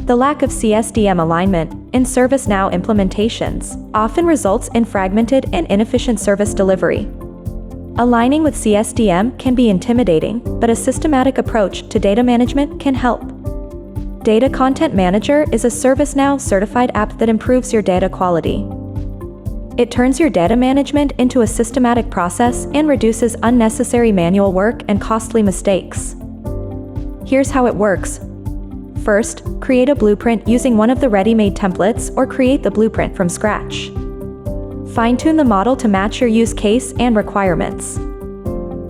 The lack of CSDM alignment in ServiceNow implementations often results in fragmented and inefficient service delivery. Aligning with CSDM can be intimidating, but a systematic approach to data management can help. Data Content Manager is a ServiceNow certified app that improves your data quality. It turns your data management into a systematic process and reduces unnecessary manual work and costly mistakes. Here's how it works. First, create a blueprint using one of the ready-made templates or create the blueprint from scratch. Fine-tune the model to match your use case and requirements.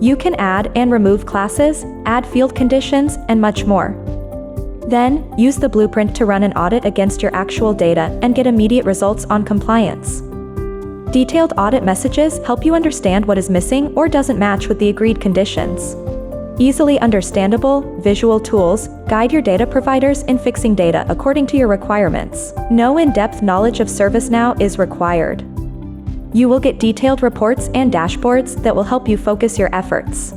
You can add and remove classes, add field conditions, and much more. Then, use the blueprint to run an audit against your actual data and get immediate results on compliance. Detailed audit messages help you understand what is missing or doesn't match with the agreed conditions. Easily understandable, visual tools guide your data providers in fixing data according to your requirements. No in-depth knowledge of ServiceNow is required. You will get detailed reports and dashboards that will help you focus your efforts.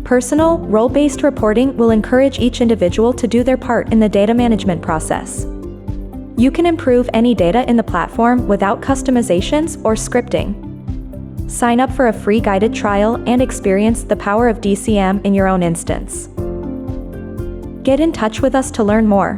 Personal, role-based reporting will encourage each individual to do their part in the data management process. You can improve any data in the platform without customizations or scripting. Sign up for a free guided trial and experience the power of DCM in your own instance. Get in touch with us to learn more.